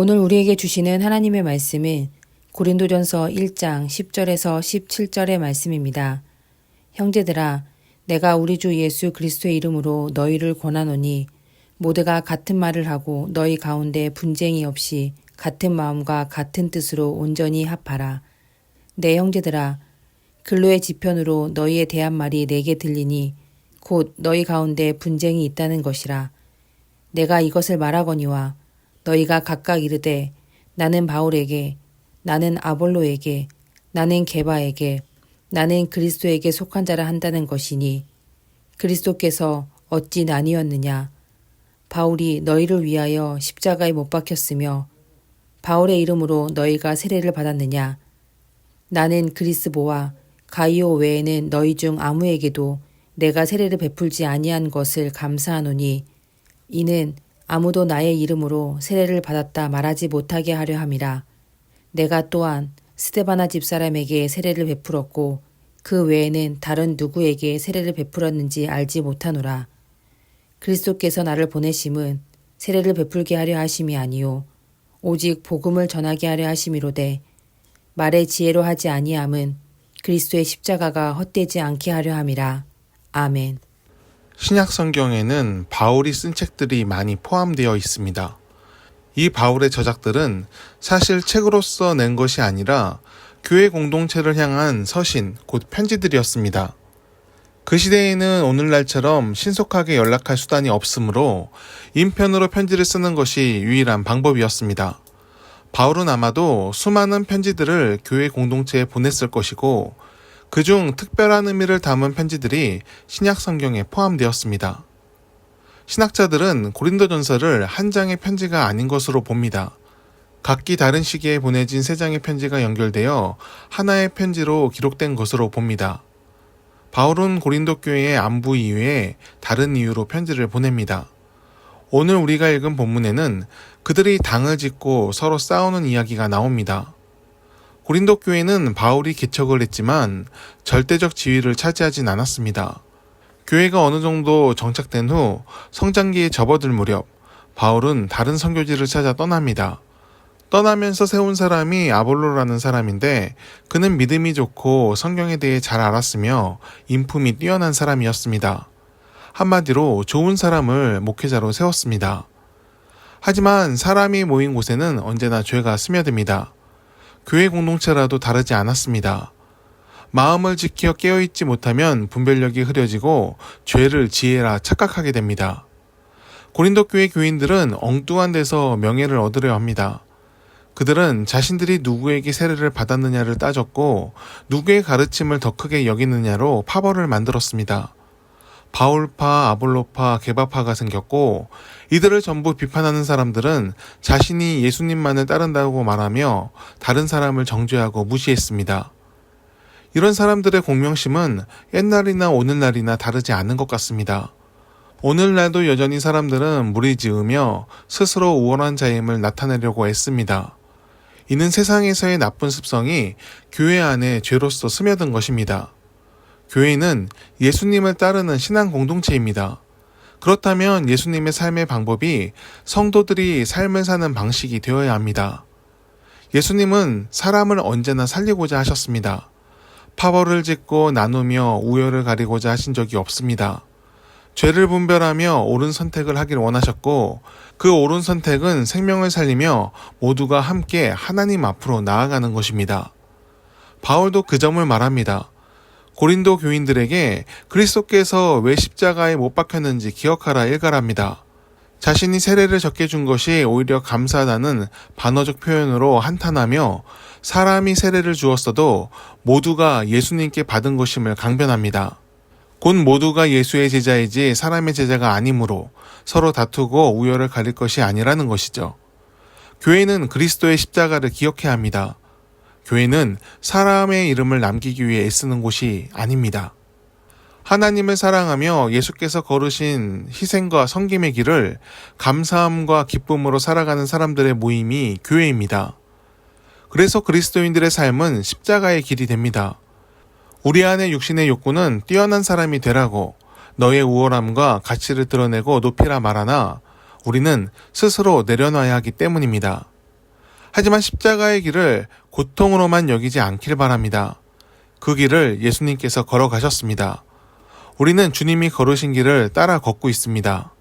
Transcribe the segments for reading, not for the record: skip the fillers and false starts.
오늘 우리에게 주시는 하나님의 말씀은 고린도전서 1장 10절에서 17절의 말씀입니다. 형제들아, 내가 우리 주 예수 그리스도의 이름으로 너희를 권하노니 모두가 같은 말을 하고 너희 가운데 분쟁이 없이 같은 마음과 같은 뜻으로 온전히 합하라. 내 형제들아, 근로의 지편으로 너희에 대한 말이 내게 들리니 곧 너희 가운데 분쟁이 있다는 것이라. 내가 이것을 말하거니와 너희가 각각 이르되 나는 바울에게, 나는 아볼로에게, 나는 게바에게, 나는 그리스도에게 속한 자라 한다는 것이니 그리스도께서 어찌 나뉘었느냐? 바울이 너희를 위하여 십자가에 못 박혔으며 바울의 이름으로 너희가 세례를 받았느냐? 나는 그리스보와 가이오 외에는 너희 중 아무에게도 내가 세례를 베풀지 아니한 것을 감사하노니 이는 아무도 나의 이름으로 세례를 받았다 말하지 못하게 하려 함이라. 내가 또한 스데바나 집사람에게 세례를 베풀었고 그 외에는 다른 누구에게 세례를 베풀었는지 알지 못하노라. 그리스도께서 나를 보내심은 세례를 베풀게 하려 하심이 아니요 오직 복음을 전하게 하려 하심이로되 말의 지혜로 하지 아니함은 그리스도의 십자가가 헛되지 않게 하려 함이라. 아멘. 신약 성경에는 바울이 쓴 책들이 많이 포함되어 있습니다. 이 바울의 저작들은 사실 책으로서 낸 것이 아니라 교회 공동체를 향한 서신, 곧 편지들이었습니다. 그 시대에는 오늘날처럼 신속하게 연락할 수단이 없으므로 인편으로 편지를 쓰는 것이 유일한 방법이었습니다. 바울은 아마도 수많은 편지들을 교회 공동체에 보냈을 것이고 그중 특별한 의미를 담은 편지들이 신약 성경에 포함되었습니다. 신학자들은 고린도전서를 한 장의 편지가 아닌 것으로 봅니다. 각기 다른 시기에 보내진 세 장의 편지가 연결되어 하나의 편지로 기록된 것으로 봅니다. 바울은 고린도 교회의 안부 이외에 다른 이유로 편지를 보냅니다. 오늘 우리가 읽은 본문에는 그들이 당을 짓고 서로 싸우는 이야기가 나옵니다. 고린도 교회는 바울이 개척을 했지만 절대적 지위를 차지하진 않았습니다. 교회가 어느 정도 정착된 후 성장기에 접어들 무렵 바울은 다른 선교지를 찾아 떠납니다. 떠나면서 세운 사람이 아볼로라는 사람인데 그는 믿음이 좋고 성경에 대해 잘 알았으며 인품이 뛰어난 사람이었습니다. 한마디로 좋은 사람을 목회자로 세웠습니다. 하지만 사람이 모인 곳에는 언제나 죄가 스며듭니다. 교회 공동체라도 다르지 않았습니다. 마음을 지켜 깨어있지 못하면 분별력이 흐려지고 죄를 지혜라 착각하게 됩니다. 고린도 교회 교인들은 엉뚱한 데서 명예를 얻으려 합니다. 그들은 자신들이 누구에게 세례를 받았느냐를 따졌고 누구의 가르침을 더 크게 여기느냐로 파벌을 만들었습니다. 바울파, 아볼로파, 게바파가 생겼고 이들을 전부 비판하는 사람들은 자신이 예수님만을 따른다고 말하며 다른 사람을 정죄하고 무시했습니다. 이런 사람들의 공명심은 옛날이나 오늘날이나 다르지 않은 것 같습니다. 오늘날도 여전히 사람들은 무리지으며 스스로 우월한 자임을 나타내려고 애씁니다. 이는 세상에서의 나쁜 습성이 교회 안에 죄로서 스며든 것입니다. 교회는 예수님을 따르는 신앙 공동체입니다. 그렇다면 예수님의 삶의 방법이 성도들이 삶을 사는 방식이 되어야 합니다. 예수님은 사람을 언제나 살리고자 하셨습니다. 파벌을 짓고 나누며 우열을 가리고자 하신 적이 없습니다. 죄를 분별하며 옳은 선택을 하길 원하셨고 그 옳은 선택은 생명을 살리며 모두가 함께 하나님 앞으로 나아가는 것입니다. 바울도 그 점을 말합니다. 고린도 교인들에게 그리스도께서 왜 십자가에 못 박혔는지 기억하라 일갈합니다. 자신이 세례를 적게 준 것이 오히려 감사하다는 반어적 표현으로 한탄하며 사람이 세례를 주었어도 모두가 예수님께 받은 것임을 강변합니다. 곧 모두가 예수의 제자이지 사람의 제자가 아니므로 서로 다투고 우열을 가릴 것이 아니라는 것이죠. 교회는 그리스도의 십자가를 기억해야 합니다. 교회는 사람의 이름을 남기기 위해 애쓰는 곳이 아닙니다. 하나님을 사랑하며 예수께서 걸으신 희생과 섬김의 길을 감사함과 기쁨으로 살아가는 사람들의 모임이 교회입니다. 그래서 그리스도인들의 삶은 십자가의 길이 됩니다. 우리 안의 육신의 욕구는 뛰어난 사람이 되라고 너의 우월함과 가치를 드러내고 높이라 말하나 우리는 스스로 내려놔야 하기 때문입니다. 하지만 십자가의 길을 고통으로만 여기지 않길 바랍니다. 그 길을 예수님께서 걸어가셨습니다. 우리는 주님이 걸으신 길을 따라 걷고 있습니다.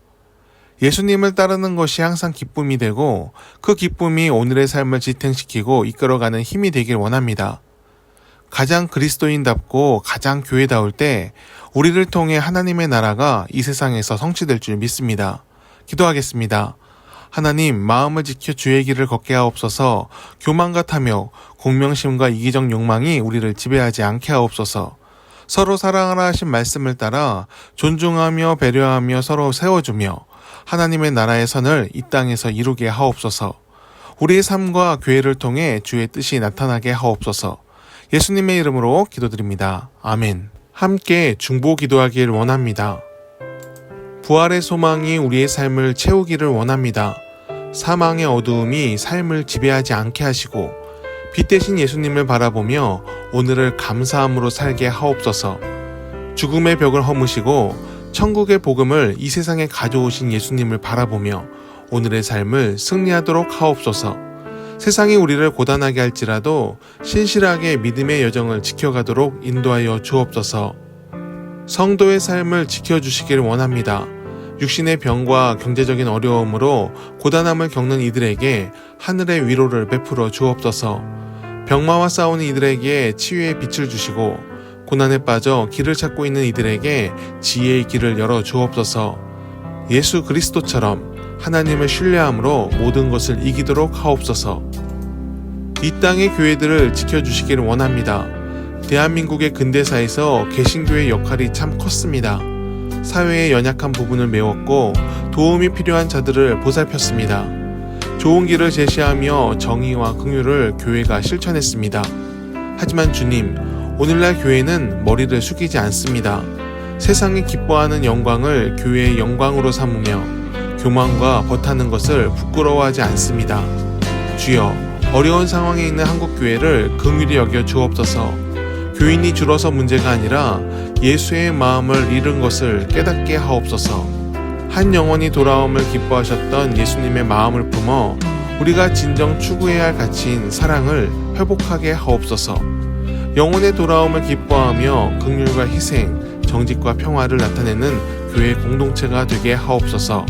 예수님을 따르는 것이 항상 기쁨이 되고 그 기쁨이 오늘의 삶을 지탱시키고 이끌어가는 힘이 되길 원합니다. 가장 그리스도인답고 가장 교회다울 때 우리를 통해 하나님의 나라가 이 세상에서 성취될 줄 믿습니다. 기도하겠습니다. 하나님, 마음을 지켜 주의 길을 걷게 하옵소서. 교만과 탐욕, 공명심과 이기적 욕망이 우리를 지배하지 않게 하옵소서. 서로 사랑하라 하신 말씀을 따라 존중하며 배려하며 서로 세워주며 하나님의 나라의 선을 이 땅에서 이루게 하옵소서. 우리의 삶과 교회를 통해 주의 뜻이 나타나게 하옵소서. 예수님의 이름으로 기도드립니다. 아멘. 함께 중보 기도하길 원합니다. 부활의 소망이 우리의 삶을 채우기를 원합니다. 사망의 어두움이 삶을 지배하지 않게 하시고 빛 대신 예수님을 바라보며 오늘을 감사함으로 살게 하옵소서. 죽음의 벽을 허무시고 천국의 복음을 이 세상에 가져오신 예수님을 바라보며 오늘의 삶을 승리하도록 하옵소서. 세상이 우리를 고단하게 할지라도 신실하게 믿음의 여정을 지켜가도록 인도하여 주옵소서. 성도의 삶을 지켜주시길 원합니다. 육신의 병과 경제적인 어려움으로 고단함을 겪는 이들에게 하늘의 위로를 베풀어 주옵소서. 병마와 싸우는 이들에게 치유의 빛을 주시고 고난에 빠져 길을 찾고 있는 이들에게 지혜의 길을 열어 주옵소서. 예수 그리스도처럼 하나님을 신뢰함으로 모든 것을 이기도록 하옵소서. 이 땅의 교회들을 지켜주시기를 원합니다. 대한민국의 근대사에서 개신교의 역할이 참 컸습니다. 사회의 연약한 부분을 메웠고 도움이 필요한 자들을 보살폈습니다. 좋은 길을 제시하며 정의와 긍휼을 교회가 실천했습니다. 하지만 주님, 오늘날 교회는 머리를 숙이지 않습니다. 세상이 기뻐하는 영광을 교회의 영광으로 삼으며 교만과 벗하는 것을 부끄러워하지 않습니다. 주여, 어려운 상황에 있는 한국교회를 긍휼히 여겨 주옵소서. 교인이 줄어서 문제가 아니라 예수의 마음을 잃은 것을 깨닫게 하옵소서. 한 영혼이 돌아옴을 기뻐하셨던 예수님의 마음을 품어 우리가 진정 추구해야 할 가치인 사랑을 회복하게 하옵소서. 영혼의 돌아옴을 기뻐하며 긍휼과 희생, 정직과 평화를 나타내는 교회 공동체가 되게 하옵소서.